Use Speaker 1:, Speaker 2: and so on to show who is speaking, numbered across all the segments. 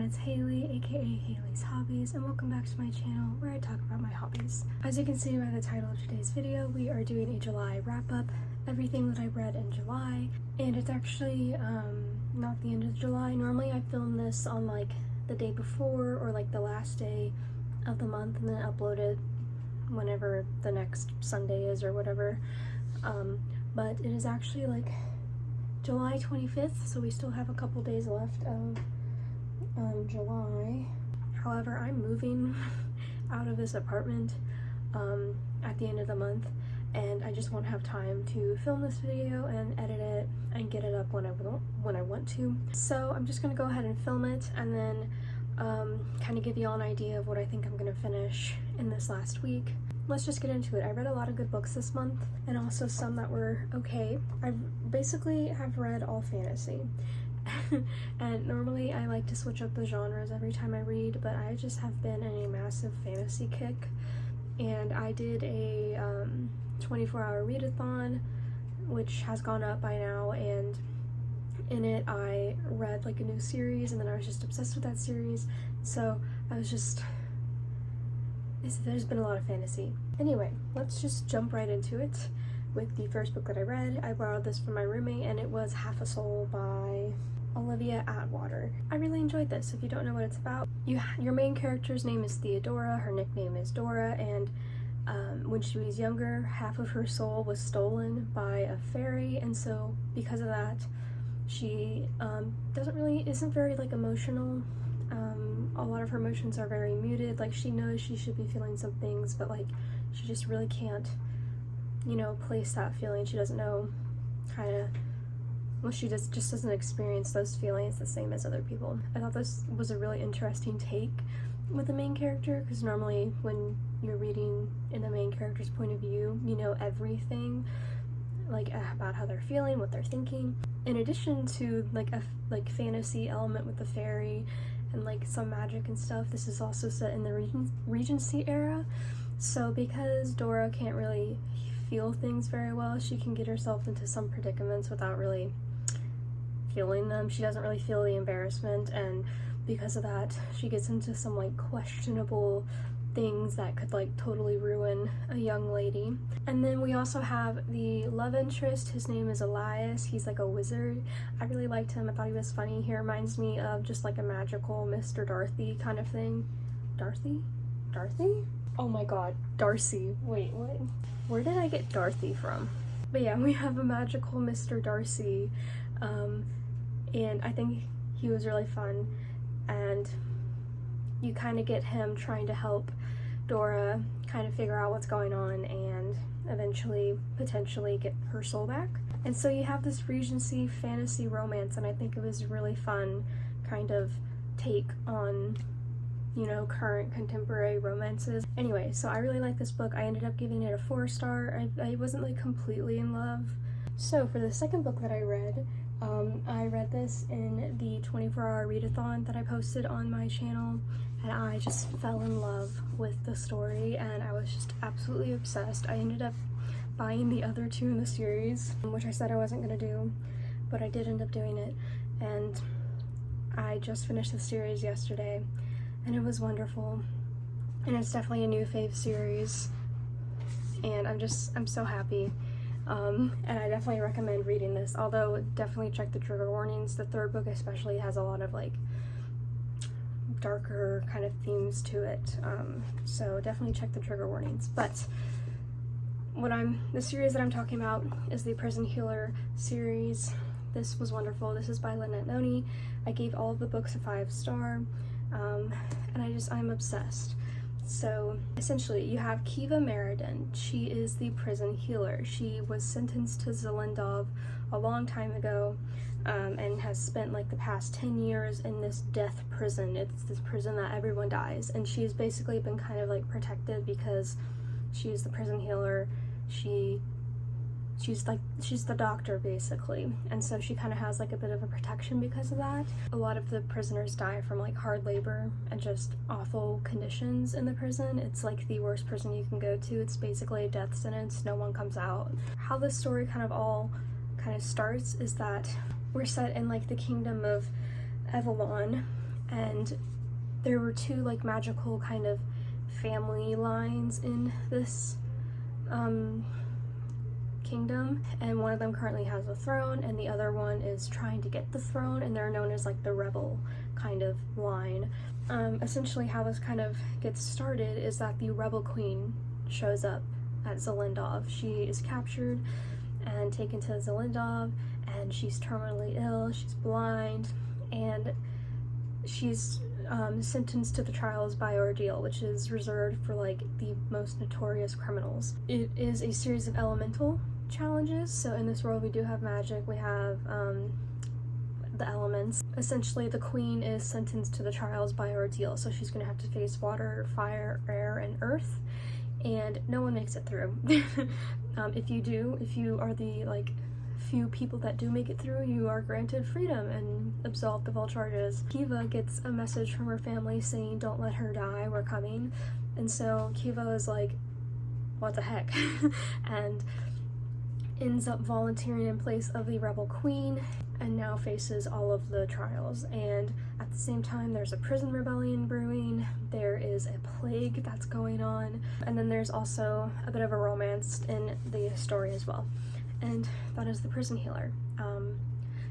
Speaker 1: it's Hailey, aka Hailey's Hobbies, and welcome back to my channel where I talk about my hobbies. As you can see by the title of today's video, we are doing a July wrap-up, everything that I read in July, and it's actually not the end of July. Normally I film this on like the day before or like the last day of the month and then upload it whenever the next Sunday is or whatever, but it is actually like July 25th, so we still have a couple days left of July. However, I'm moving out of this apartment at the end of the month, and I just won't have time to film this video and edit it and get it up when I want to. So I'm just gonna go ahead and film it and then kind of give you all an idea of what I think I'm gonna finish in this last week. Let's just get into it. I read a lot of good books this month and also some that were okay. I basically have read all fantasy. And normally I like to switch up the genres every time I read, but I just have been in a massive fantasy kick. And I did a 24-hour readathon, which has gone up by now, and in it I read like a new series, and then I was just obsessed with that series. So I was just, there's been a lot of fantasy. Anyway, let's just jump right into it with the first book that I read. I borrowed this from my roommate, and it was Half a Soul by Olivia Atwater. I really enjoyed this. If you don't know what it's about, your main character's name is Theodora, her nickname is Dora, and when she was younger, half of her soul was stolen by a fairy, and so because of that, she isn't very like emotional. A lot of her emotions are very muted. Like, she knows she should be feeling some things, but like she just really can't, you know, place that feeling. She doesn't know she just doesn't experience those feelings the same as other people. I thought this was a really interesting take with the main character, because normally when you're reading in the main character's point of view, you know everything like about how they're feeling, what they're thinking. In addition to like a fantasy element with the fairy and like some magic and stuff, this is also set in the Regency era. So because Dora can't really feel things very well, she can get herself into some predicaments without really feeling them. She doesn't really feel the embarrassment, and because of that, she gets into some like questionable things that could like totally ruin a young lady. And then we also have the love interest. His name is Elias. He's like a wizard. I really liked him. I thought he was funny. He reminds me of just like a magical Mr. Dorothy kind of thing. Dorothy? Oh my god, Darcy. Wait, what? Where did I get Dorothy from? But yeah, we have a magical Mr. Darcy, and I think he was really fun, and you kind of get him trying to help Dora kind of figure out what's going on and eventually potentially get her soul back. And so you have this Regency fantasy romance, and I think it was really fun kind of take on, you know, current contemporary romances. Anyway, so I really like this book. I ended up giving it a 4-star. I wasn't like completely in love. So for the second book that I read this in the 24-hour readathon that I posted on my channel, and I just fell in love with the story, and I was just absolutely obsessed. I ended up buying the other two in the series, which I said I wasn't gonna do, but I did end up doing it, and I just finished the series yesterday, and it was wonderful, and it's definitely a new fave series, and I'm so happy. And I definitely recommend reading this, although definitely check the trigger warnings. The third book especially has a lot of like darker kind of themes to it, so definitely check the trigger warnings. But the series that I'm talking about is the Prison Healer series. This was wonderful. This is by Lynette Noni. I gave all of the books a 5-star, and I'm obsessed. So essentially you have Kiva Meriden. She is the prison healer. She was sentenced to Zelendov a long time ago, and has spent like the past 10 years in this death prison. It's this prison that everyone dies, and she's basically been kind of like protected because she's the prison healer. She's the doctor basically, and so she kind of has like a bit of a protection because of that. A lot of the prisoners die from like hard labor and just awful conditions in the prison. It's like the worst prison you can go to. It's basically a death sentence. No one comes out. How this story all starts is that we're set in like the kingdom of Avalon, and there were two like magical kind of family lines in this kingdom, and one of them currently has a throne and the other one is trying to get the throne, and they're known as like the rebel kind of line. Essentially how this kind of gets started is that the rebel queen shows up at Zelindov. She is captured and taken to Zelindov, and she's terminally ill, she's blind, and she's sentenced to the trials by ordeal, which is reserved for like the most notorious criminals. It is a series of elemental challenges, so in this world we do have magic, we have the elements. Essentially the queen is sentenced to the trials by ordeal, so she's gonna have to face water, fire, air, and earth, and no one makes it through. If you are the like few people that do make it through, you are granted freedom and absolved of all charges. Kiva gets a message from her family saying, "Don't let her die, we're coming." And so Kiva is like, what the heck? And ends up volunteering in place of the rebel queen, and now faces all of the trials. And at the same time there's a prison rebellion brewing, there is a plague that's going on, and then there's also a bit of a romance in the story as well. And that is the prison healer.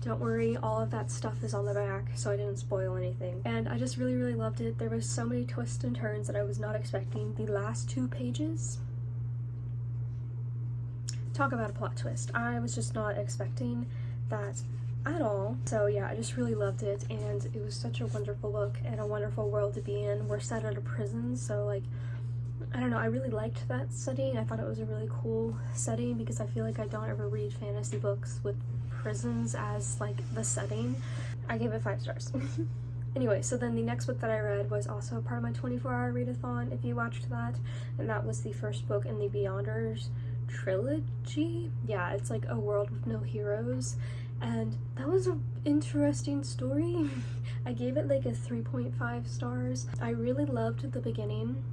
Speaker 1: Don't worry, all of that stuff is on the back, so I didn't spoil anything. And I just really, really loved it. There was so many twists and turns that I was not expecting. The last 2 pages, talk about a plot twist. I was just not expecting that at all. So yeah, I just really loved it, and it was such a wonderful book and a wonderful world to be in. We're set at a prison, so like, I don't know, I really liked that setting. I thought it was a really cool setting because I feel like I don't ever read fantasy books with prisons as like the setting. I gave it 5 stars. Anyway, so then the next book that I read was also a part of my 24-hour readathon, if you watched that, and that was the first book in the Beyonders trilogy. Yeah, it's like A World with No Heroes, and that was an interesting story. I gave it like a 3.5 stars. I really loved the beginning.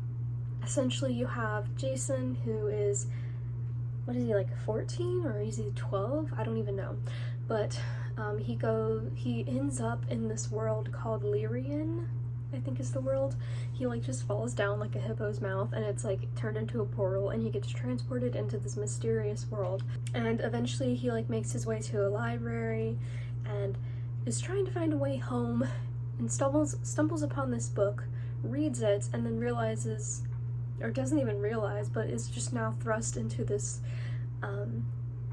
Speaker 1: Essentially you have Jason, who is, what is he, like 14 or is he 12? I don't even know. But he ends up in this world called Lyrian, I think is the world. He like just falls down like a hippo's mouth, and it's like turned into a portal, and he gets transported into this mysterious world. And eventually he like makes his way to a library and is trying to find a way home, and stumbles upon this book, reads it, and then realizes, or doesn't even realize, but is just now thrust into this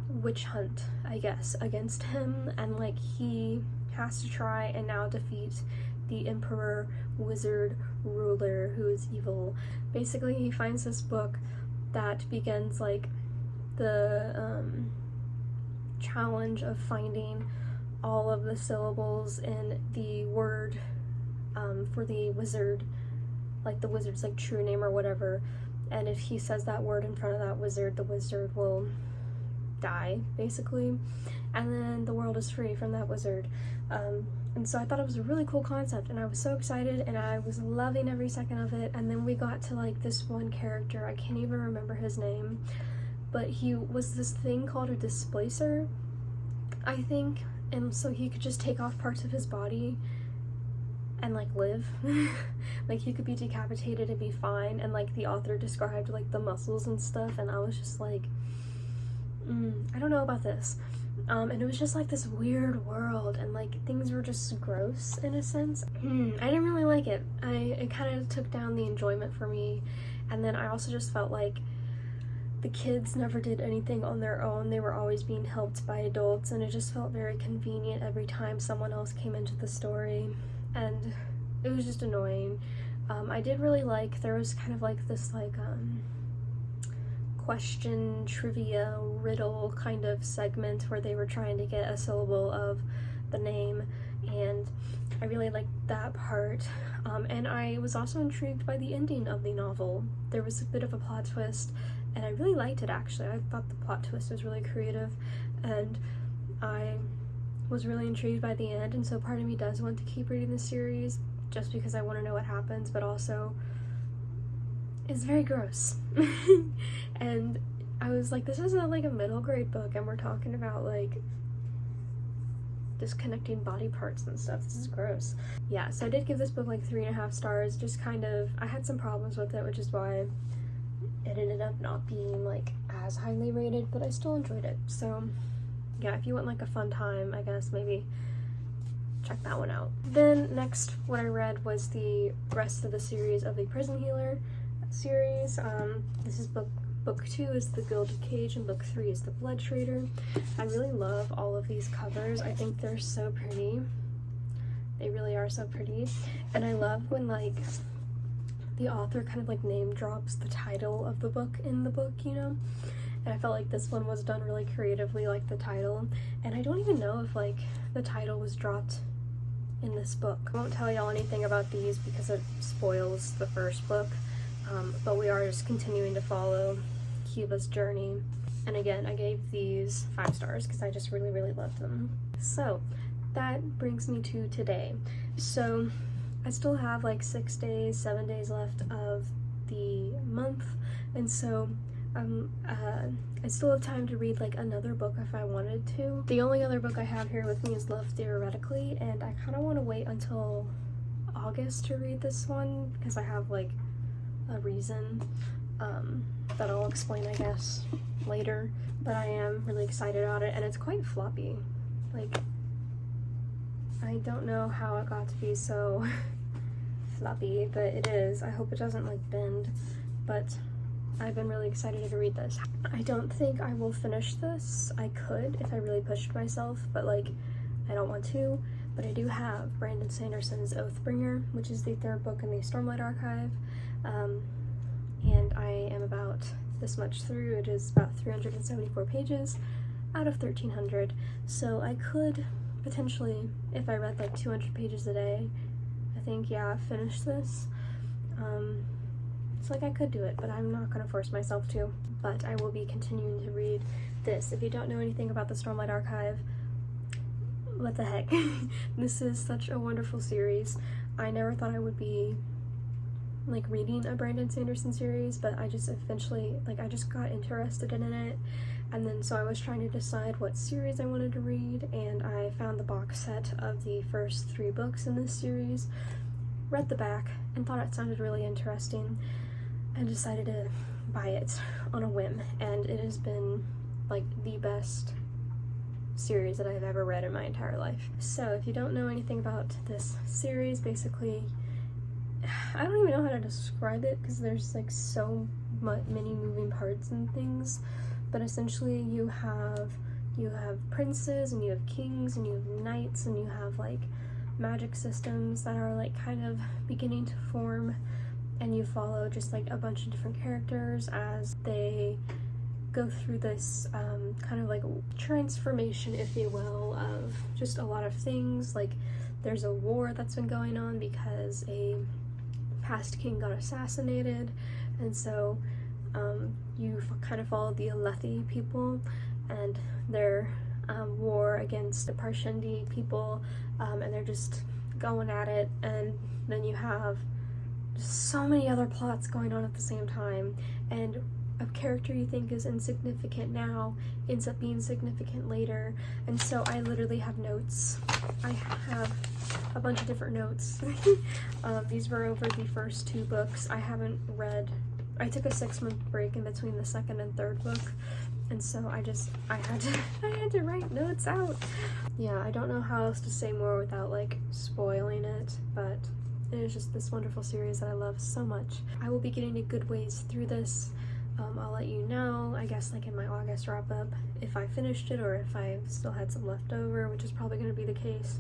Speaker 1: witch hunt, I guess, against him, and like he has to try and now defeat the emperor wizard ruler who is evil. Basically he finds this book that begins like the challenge of finding all of the syllables in the word for the wizard, like the wizard's like true name or whatever, and if he says that word in front of that wizard, the wizard will die basically, and then the world is free from that wizard. And so I thought it was a really cool concept, and I was so excited, and I was loving every second of it. And then we got to like this one character, I can't even remember his name, but he was this thing called a displacer, I think, and so he could just take off parts of his body and like live. Like he could be decapitated and be fine, and like the author described like the muscles and stuff, and I was just like, I don't know about this. And it was just like this weird world, and like things were just gross in a sense. I didn't really like it. It kind of took down the enjoyment for me. And then I also just felt like the kids never did anything on their own. They were always being helped by adults, and it just felt very convenient every time someone else came into the story, and it was just annoying. I did really like, there was kind of like this like question, trivia, riddle kind of segment where they were trying to get a syllable of the name, and I really liked that part. And I was also intrigued by the ending of the novel. There was a bit of a plot twist, and I really liked it actually. I thought the plot twist was really creative, and I was really intrigued by the end, and so part of me does want to keep reading the series just because I want to know what happens, but also it's very gross. And I was like, this is like a middle grade book, and we're talking about like disconnecting body parts and stuff. This is gross. Yeah, so I did give this book like 3.5 stars. Just kind of, I had some problems with it, which is why it ended up not being like as highly rated, but I still enjoyed it. So yeah, if you want like a fun time, I guess maybe check that one out. Then next, what I read was the rest of the series of the Prison Healer series. This is book 2 is The Gilded Cage and book 3 is The Blood Trader. I really love all of these covers. I think they're so pretty. They really are so pretty. And I love when like the author kind of like name drops the title of the book in the book, you know? And I felt like this one was done really creatively, like the title. And I don't even know if like the title was dropped in this book. I won't tell y'all anything about these because it spoils the first book. But we are just continuing to follow Cuba's journey. And again, I gave these 5 stars because I just really, really loved them. So that brings me to today. So I still have like 6 days, 7 days left of the month. And so I still have time to read like another book if I wanted to. The only other book I have here with me is Love Theoretically, and I kind of want to wait until August to read this one because I have like a reason that I'll explain, I guess, later. But I am really excited about it, and it's quite floppy. Like, I don't know how it got to be so floppy, but it is. I hope it doesn't like bend, but I've been really excited to read this. I don't think I will finish this. I could if I really pushed myself, but like, I don't want to. But I do have Brandon Sanderson's Oathbringer, which is the 3rd book in the Stormlight Archive. And I am about this much through. It is about 374 pages out of 1,300. So I could potentially, if I read like 200 pages a day, I think, yeah, finish this. It's like I could do it, but I'm not going to force myself to. But I will be continuing to read this. If you don't know anything about the Stormlight Archive, what the heck? This is such a wonderful series. I never thought I would be like reading a Brandon Sanderson series, but I just eventually, like, I just got interested in it. And then so I was trying to decide what series I wanted to read, and I found the box set of the first 3 books in this series, read the back, and thought it sounded really interesting, and decided to buy it on a whim. And it has been like the best series that I've ever read in my entire life. So if you don't know anything about this series, basically, I don't even know how to describe it because there's like so many moving parts and things, but essentially you have princes and you have kings and you have knights and you have like magic systems that are like kind of beginning to form, and you follow just like a bunch of different characters as they go through this kind of like transformation, if you will, of just a lot of things. Like there's a war that's been going on because a past king got assassinated, and so you kind of follow the Alethi people and their war against the Parshendi people, and they're just going at it. And then you have just so many other plots going on at the same time, and a character you think is insignificant now ends up being significant later. And so I literally have notes. I have a bunch of different notes. These were over the first 2 books. I haven't read, I took a 6-month break in between the 2nd and 3rd book, and so I had to write notes out. Yeah, I don't know how else to say more without like spoiling it, but it is just this wonderful series that I love so much. I will be getting a good ways through this. I'll let you know, I guess, like in my August wrap up, if I finished it or if I still had some left over, which is probably going to be the case.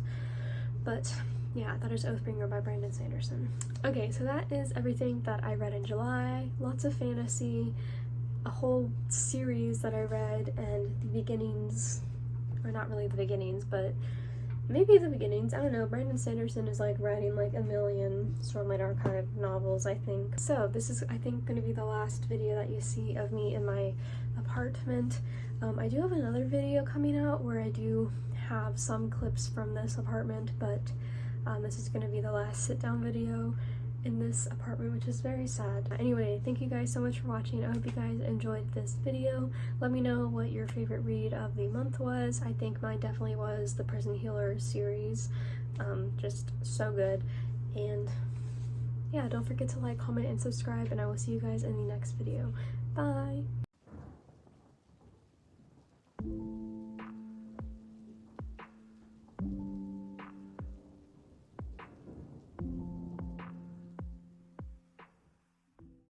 Speaker 1: But yeah, that is Oathbringer by Brandon Sanderson. Okay, so that is everything that I read in July. Lots of fantasy, a whole series that I read, and the beginnings, or not really the beginnings, but maybe the beginnings. I don't know. Brandon Sanderson is like writing like a million Stormlight Archive novels, I think. So this is, I think, going to be the last video that you see of me in my apartment. I do have another video coming out where I do have some clips from this apartment, but this is going to be the last sit-down video. in this apartment, which is very sad. Anyway, thank you guys so much for watching. I hope you guys enjoyed this video. Let me know what your favorite read of the month was. I think mine definitely was the Prison Healer series. Just so good. And yeah, don't forget to like, comment, and subscribe, and I will see you guys in the next video. Bye!